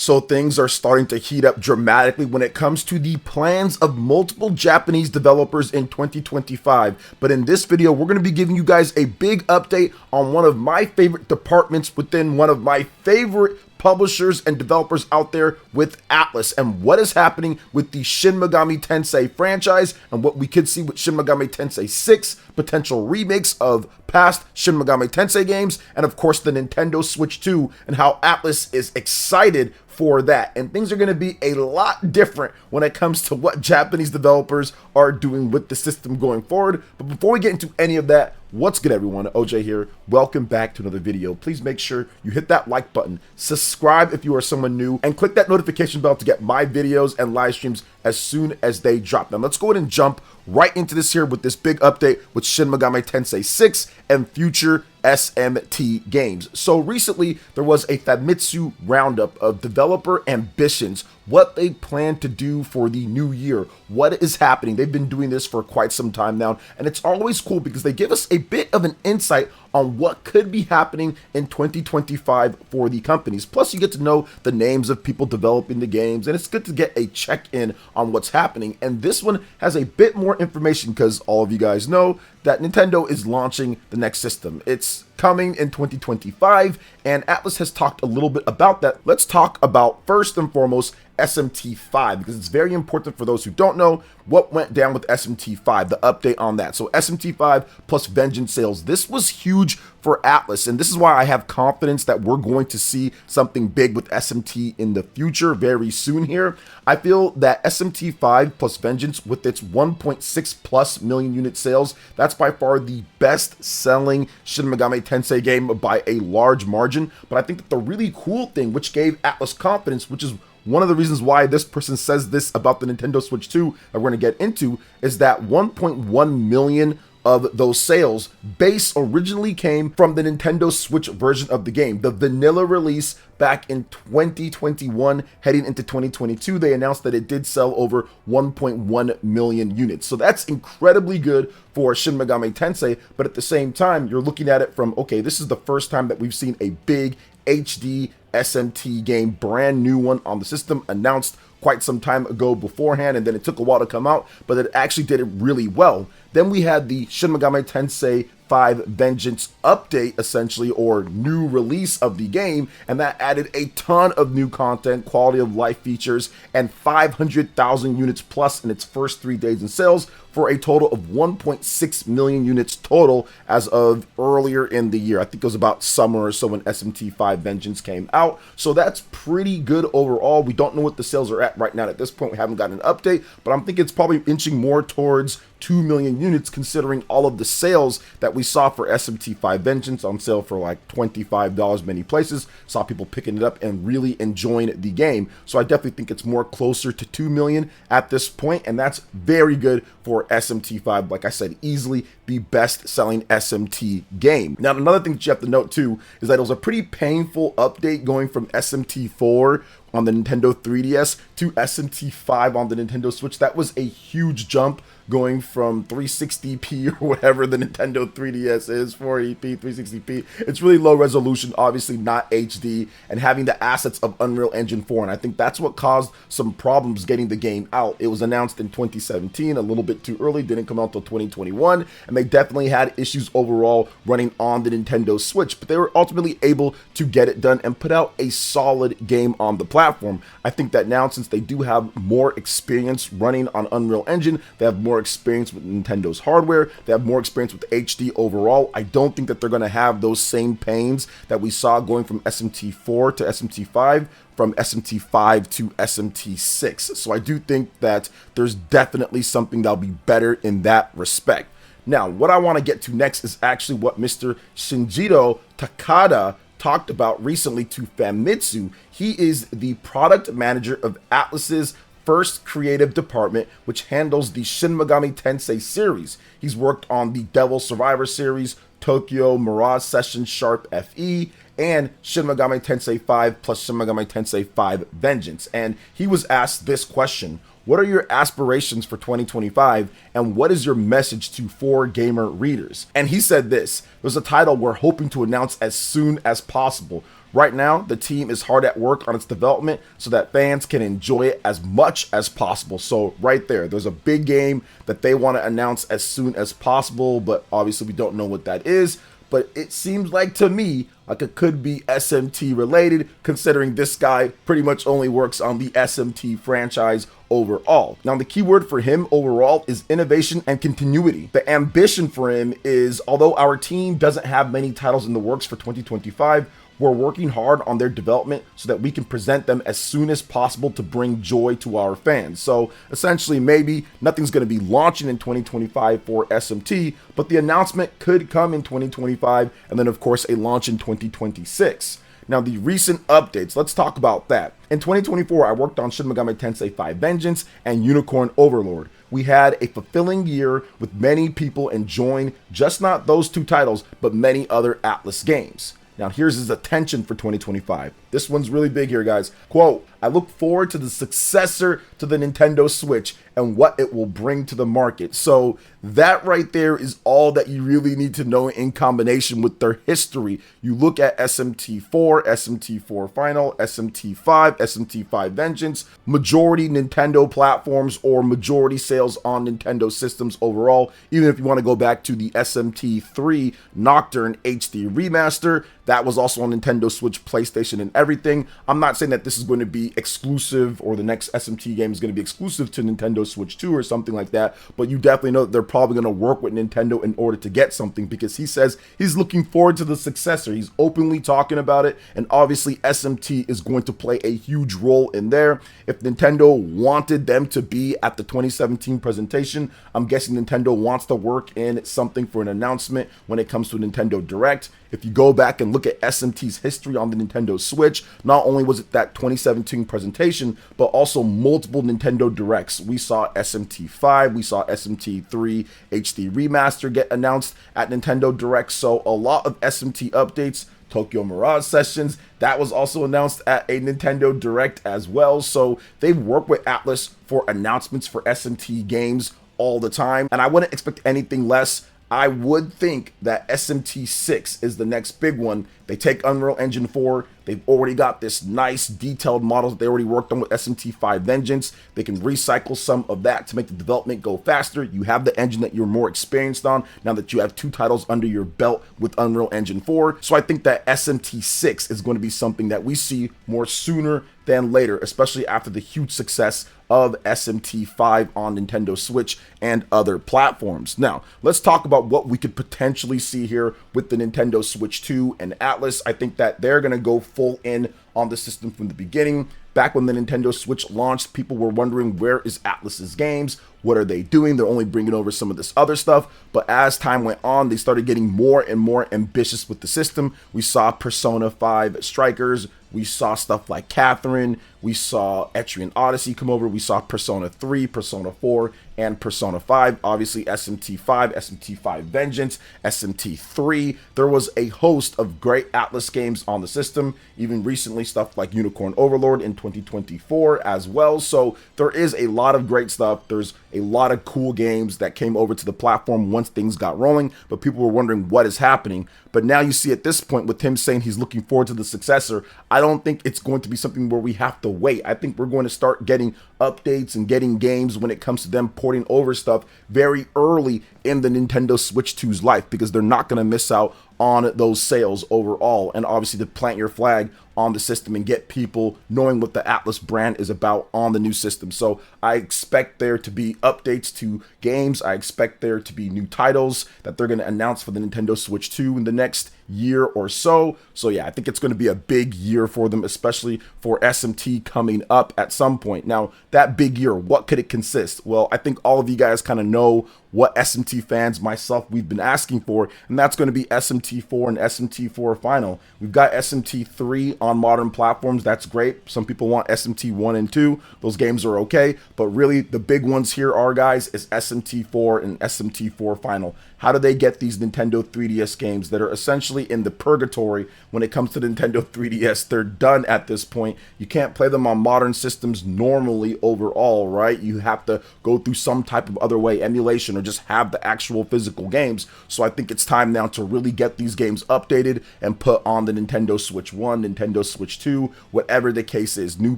So things are starting to heat up dramatically when it comes to the plans of multiple Japanese developers in 2025. But in this video, we're going to be giving you guys a big update on one of my favorite departments within one of my favorite publishers and developers out there with ATLUS, and what is happening with the Shin Megami Tensei franchise and what we could see with Shin Megami Tensei 6, potential remakes of past Shin Megami Tensei games, and of course the Nintendo Switch 2 and how ATLUS is excited for that. And things are going to be a lot different when it comes to what Japanese developers are doing with the system going forward. But before we get into any of that, what's good everyone? OJ here. Welcome back to another video. Please make sure you hit that like button, subscribe if you are someone new, and click that notification bell to get my videos and live streams as soon as they drop. Now let's go ahead and jump right into this here with this big update with Shin Megami Tensei 6 and future SMT games. So recently there was a Famitsu roundup of developer ambitions, what they plan to do for the new year, what is happening. They've been doing this for quite some time now, and it's always cool because they give us a bit of an insight on what could be happening in 2025 for the companies. Plus you get to know the names of people developing the games, and it's good to get a check-in on what's happening. And this one has a bit more information because all of you guys know that Nintendo is launching the next system. It's coming in 2025, and ATLUS has talked a little bit about that. Let's talk about first and foremost SMT5, because it's very important for those who don't know what went down with SMT5, the update on that. So SMT5 plus Vengeance sales, this was huge for ATLUS, and this is why I have confidence that we're going to see something big with SMT in the future very soon here. I feel that SMT5 plus Vengeance with its 1.6 plus million unit sales, that's by far the best selling Shin Megami Tensei game by a large margin. But I think that the really cool thing which gave ATLUS confidence, which is one of the reasons why this person says this about the Nintendo Switch 2 that we're going to get into, is that 1.1 million of those sales base originally came from the Nintendo Switch version of the game. The vanilla release back in 2021 heading into 2022, they announced that it did sell over 1.1 million units. So that's incredibly good for Shin Megami Tensei, but at the same time, you're looking at it from, okay, this is the first time that we've seen a big HD SMT game, brand new one on the system, announced quite some time ago beforehand, and then it took a while to come out, but it actually did it really well. Then we had the Shin Megami Tensei 5 Vengeance update, essentially, or new release of the game, and that added a ton of new content, quality of life features, and 500,000 units plus in its first 3 days in sales, for a total of 1.6 million units total as of earlier in the year. I think it was about summer or so when SMT5 Vengeance came out. So that's pretty good overall. We don't know what the sales are at right now. At this point, we haven't gotten an update, but I'm thinking it's probably inching more towards 2 million units considering all of the sales that we saw for SMT5 Vengeance on sale for like $25 many places. Saw people picking it up and really enjoying the game. So I definitely think it's more closer to 2 million at this point, and that's very good for SMT5. Like I said, easily the best selling SMT game. Now, another thing that you have to note too is that it was a pretty painful update going from SMT4 on the Nintendo 3DS to SMT5 on the Nintendo Switch. That was a huge jump, going from 360p or whatever the Nintendo 3DS is, 480p, 360p. It's really low resolution, obviously not HD, and having the assets of Unreal Engine 4. And I think that's what caused some problems getting the game out. It was announced in 2017, a little bit too early, didn't come out till 2021, and they definitely had issues overall running on the Nintendo Switch, but they were ultimately able to get it done and put out a solid game on the platform. I think that now, since they do have more experience running on Unreal Engine, they have more experience with Nintendo's hardware, they have more experience with HD overall. I don't think that they're going to have those same pains that we saw going from SMT4 to SMT5, from SMT5 to SMT6. So I do think that there's definitely something that'll be better in that respect. Now, what I want to get to next is actually what Mr. Shinjiro Takada talked about recently to Famitsu. He is the product manager of ATLUS's first creative department, which handles the Shin Megami Tensei series. He's worked on the Devil Survivor series, Tokyo Mirage Session Sharp FE, and Shin Megami Tensei 5 plus Shin Megami Tensei 5 Vengeance. And he was asked this question: what are your aspirations for 2025, and what is your message to 4Gamer readers? And he said this: there's a title we're hoping to announce as soon as possible. Right now, the team is hard at work on its development so that fans can enjoy it as much as possible. So right there, there's a big game that they want to announce as soon as possible, but obviously we don't know what that is. But it seems like to me like it could be SMT related, considering this guy pretty much only works on the SMT franchise overall. Now, the keyword for him overall is innovation and continuity. The ambition for him is, although our team doesn't have many titles in the works for 2025, we're working hard on their development so that we can present them as soon as possible to bring joy to our fans. So essentially, maybe nothing's going to be launching in 2025 for SMT, but the announcement could come in 2025, and then of course a launch in 2026. Now, the recent updates, let's talk about that. In 2024, I worked on Shin Megami Tensei 5 Vengeance and Unicorn Overlord. We had a fulfilling year with many people enjoying just not those two titles, but many other ATLUS games. Now, here's his attention for 2025. This one's really big here, guys. Quote, I look forward to the successor to the Nintendo Switch and what it will bring to the market. So that right there is all that you really need to know in combination with their history. You look at SMT4, SMT4 Final, SMT5, SMT5 Vengeance, majority Nintendo platforms or majority sales on Nintendo systems overall. Even if you want to go back to the SMT3 Nocturne HD Remaster, that was also on Nintendo Switch, PlayStation, and everything. I'm not saying that this is going to be exclusive or the next SMT game is going to be exclusive to Nintendo Switch 2 or something like that, but you definitely know that they're probably going to work with Nintendo in order to get something, because he says he's looking forward to the successor. He's openly talking about it, and obviously SMT is going to play a huge role in there. If Nintendo wanted them to be at the 2017 presentation, I'm guessing Nintendo wants to work in something for an announcement when it comes to Nintendo Direct. If you go back and look at SMT's history on the Nintendo Switch, not only was it that 2017 presentation, but also multiple Nintendo Directs. We saw SMT5, we saw SMT3 HD Remaster get announced at Nintendo Direct, so a lot of SMT updates. Tokyo Mirage Sessions, that was also announced at a Nintendo Direct as well. So they work with ATLUS for announcements for SMT games all the time, and I wouldn't expect anything less. I would think that SMT6 is the next big one. They take Unreal Engine 4. They've already got this nice detailed model that they already worked on with SMT5 Vengeance. They can recycle some of that to make the development go faster. You have the engine that you're more experienced on now that you have two titles under your belt with Unreal Engine 4. So I think that SMT6 is going to be something that we see more sooner than later, especially after the huge success of SMT5 on Nintendo Switch and other platforms. Now, let's talk about what we could potentially see here with the Nintendo Switch 2 and ATLUS. I think that they're going to go full in on the system from the beginning. Back when the Nintendo Switch launched, people were wondering, where is ATLUS's games? What are they doing? They're only bringing over some of this other stuff. But as time went on, they started getting more and more ambitious with the system. We saw Persona 5 Strikers. We saw stuff like Catherine. We saw Etrian Odyssey come over. We saw Persona 3, Persona 4, and Persona 5. Obviously, SMT5, SMT5 Vengeance, SMT3. There was a host of great ATLUS games on the system. Even recently, stuff like Unicorn Overlord in 2024 as well. So there is a lot of great stuff. There's a lot of cool games that came over to the platform once things got rolling, but people were wondering what is happening. But now you see at this point, with him saying he's looking forward to the successor, I don't think it's going to be something where we have to wait. I think we're going to start getting updates and getting games when it comes to them porting over stuff very early in the Nintendo Switch 2's life, because they're not going to miss out on those sales overall, and obviously to plant your flag on the system and get people knowing what the ATLUS brand is about on the new system. So I expect there to be updates to games. I expect there to be new titles that they're going to announce for the Nintendo Switch 2 in the next year or so. So yeah, I think it's going to be a big year for them, especially for SMT coming up at some point. Now, that big year, what could it consist? Well, I think all of you guys kind of know what SMT fans, myself, we've been asking for, and that's going to be SMT4 and SMT4 Final. We've got SMT3 on modern platforms, that's great. Some people want SMT 1 and 2. Those games are okay, but really the big ones here are, guys, is SMT 4 and SMT 4 Final. How do they get these Nintendo 3DS games that are essentially in the purgatory when it comes to Nintendo 3DS? They're done at this point. You can't play them on modern systems normally overall, right? You have to go through some type of other way, emulation, or just have the actual physical games. So I think it's time now to really get these games updated and put on the Nintendo Switch 1, Nintendo Switch 2, whatever the case is. New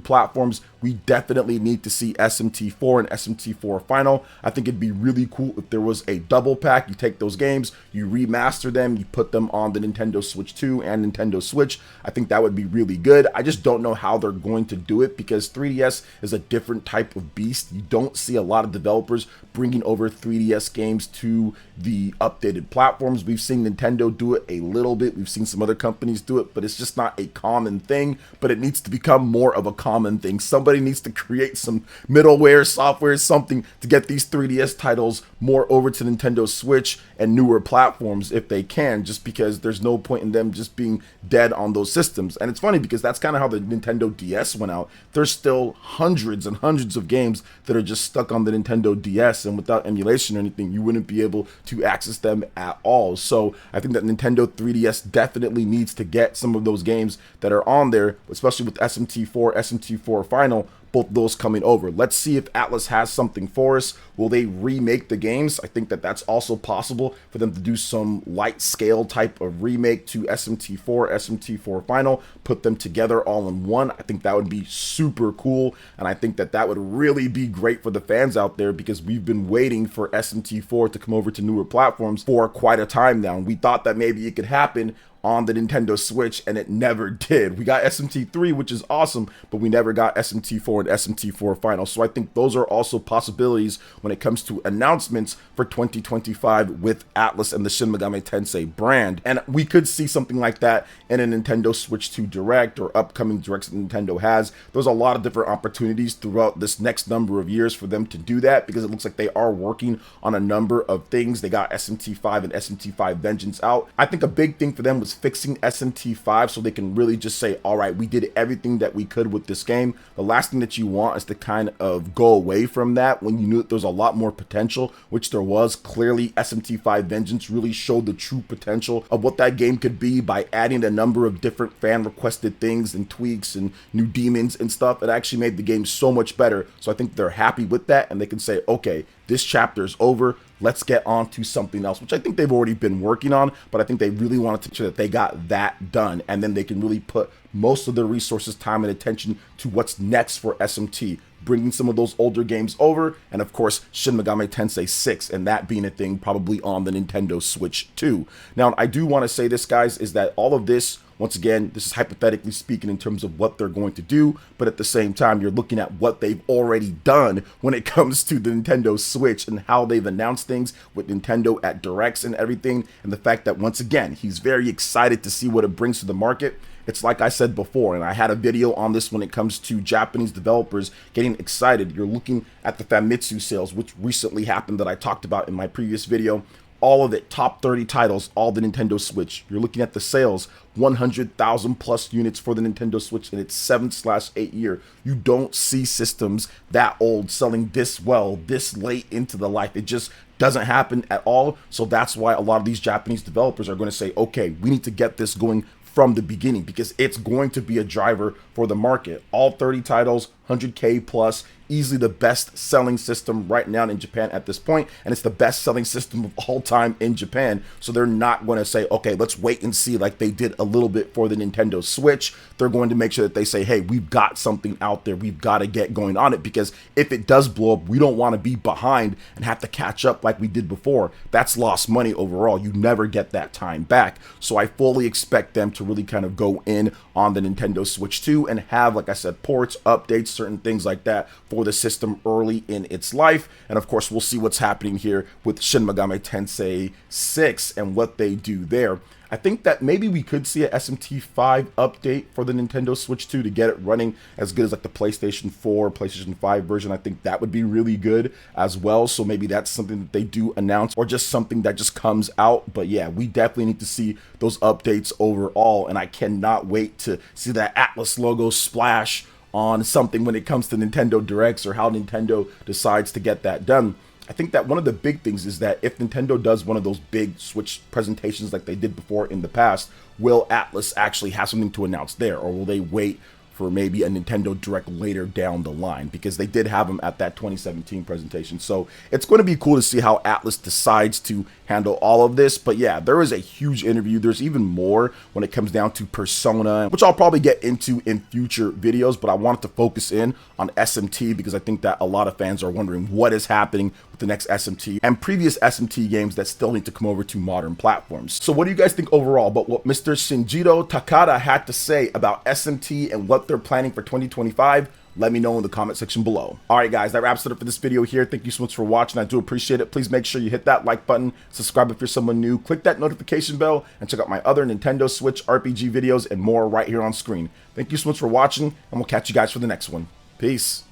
platforms, we definitely need to see SMT 4 and SMT 4 Final. I think it'd be really cool if there was a double pack. You take those games, you remaster them, you put them on the Nintendo Switch 2 and Nintendo Switch. I think that would be really good. I just don't know how they're going to do it because 3DS is a different type of beast. You don't see a lot of developers bringing over 3DS games to the updated platforms. We've seen Nintendo do it a little bit. We've seen some other companies do it, but it's just not a common thing. But it needs to become more of a common thing. Somebody needs to create some middleware, software, something to get these 3DS titles more over to Nintendo Switch and newer platforms if they can, just because there's no point in them just being dead on those systems. And it's funny because that's kind of how the Nintendo DS went out. There's still hundreds and hundreds of games that are just stuck on the Nintendo DS, and without emulation or anything, you wouldn't be able to access them at all. So I think that Nintendo 3DS definitely needs to get some of those games that are on there, especially with SMT 4, SMT 4 Final, both those coming over. Let's see if Atlus has something for us. Will they remake the games? I think that that's also possible for them to do some light scale type of remake to SMT 4, SMT 4 Final, put them together all in one. I think that would be super cool, and I think that that would really be great for the fans out there because we've been waiting for SMT 4 to come over to newer platforms for quite a time now. We thought that maybe it could happen on the Nintendo Switch, and it never did. We got SMT 3, which is awesome, but we never got SMT 4 and SMT 4 Final. So I think those are also possibilities when it comes to announcements for 2025 with Atlus and the Shin Megami Tensei brand. And we could see something like that in a Nintendo Switch 2 Direct or upcoming Directs that Nintendo has. There's a lot of different opportunities throughout this next number of years for them to do that because it looks like they are working on a number of things. They got SMT 5 and SMT 5 Vengeance out. I think a big thing for them was fixing SMT 5 so they can really just say, all right, we did everything that we could with this game. The last thing that you want is to kind of go away from that when you knew that there's a lot more potential, which there was. Clearly, SMT 5 Vengeance really showed the true potential of what that game could be by adding a number of different fan requested things and tweaks and new demons and stuff. It actually made the game so much better. So I think they're happy with that and they can say, okay, this chapter is over. Let's get on to something else, which I think they've already been working on, but I think they really wanted to make sure that they got that done, and then they can really put most of their resources, time, and attention to what's next for SMT, bringing some of those older games over, and of course, Shin Megami Tensei 6, and that being a thing probably on the Nintendo Switch 2. Now, I do want to say this, guys, is that all of this, once again, this is hypothetically speaking in terms of what they're going to do, but at the same time, you're looking at what they've already done when it comes to the Nintendo Switch and how they've announced things with Nintendo at Directs and everything, and the fact that, once again, he's very excited to see what it brings to the market. It's like I said before, and I had a video on this when it comes to Japanese developers getting excited. You're looking at the Famitsu sales, which recently happened that I talked about in my previous video. All of it, top 30 titles, all the Nintendo Switch. You're looking at the sales, 100,000 plus units for the Nintendo Switch in its 7/8 year. You don't see systems that old selling this well, this late into the life. It just doesn't happen at all. So that's why a lot of these Japanese developers are going to say, okay, we need to get this going from the beginning because it's going to be a driver for the market. All 30 titles, 100K plus, easily the best selling system right now in Japan at this point, and it's the best selling system of all time in Japan. So they're not going to say, okay, let's wait and see like they did a little bit for the Nintendo Switch. They're going to make sure that they say, hey, we've got something out there, we've got to get going on it, because if it does blow up, we don't want to be behind and have to catch up like we did before. That's lost money overall. You never get that time back. So I fully expect them to really kind of go in on the Nintendo Switch 2 and have, like I said, ports, updates, certain things like that for for the system early in its life. And of course, we'll see what's happening here with Shin Megami Tensei 6 and what they do there. I think that maybe we could see a SMT 5 update for the Nintendo Switch 2 to get it running as good as like the PlayStation 4, PlayStation 5 version. I think that would be really good as well. So maybe that's something that they do announce, or just something that just comes out. But yeah, we definitely need to see those updates overall. And I cannot wait to see that ATLUS logo splash on something when it comes to Nintendo Directs, or how Nintendo decides to get that done. I think that one of the big things is that if Nintendo does one of those big Switch presentations like they did before in the past, will ATLUS actually have something to announce there, or will they wait for maybe a Nintendo Direct later down the line? Because they did have them at that 2017 presentation. So it's going to be cool to see how ATLUS decides to handle all of this. But yeah, there is a huge interview. There's even more when it comes down to Persona, which I'll probably get into in future videos, but I wanted to focus in on SMT because I think that a lot of fans are wondering what is happening with the next SMT and previous SMT games that still need to come over to modern platforms. So what do you guys think overall about what Mr. Shinjiro Takada had to say about SMT and what they're planning for 2025? Let me know in the comment section below. All right, guys, that wraps it up for this video here. Thank you so much for watching. I do appreciate it. Please make sure you hit that like button, subscribe if you're someone new, click that notification bell, and check out my other Nintendo Switch RPG videos and more right here on screen. Thank you so much for watching, and we'll catch you guys for the next one. Peace.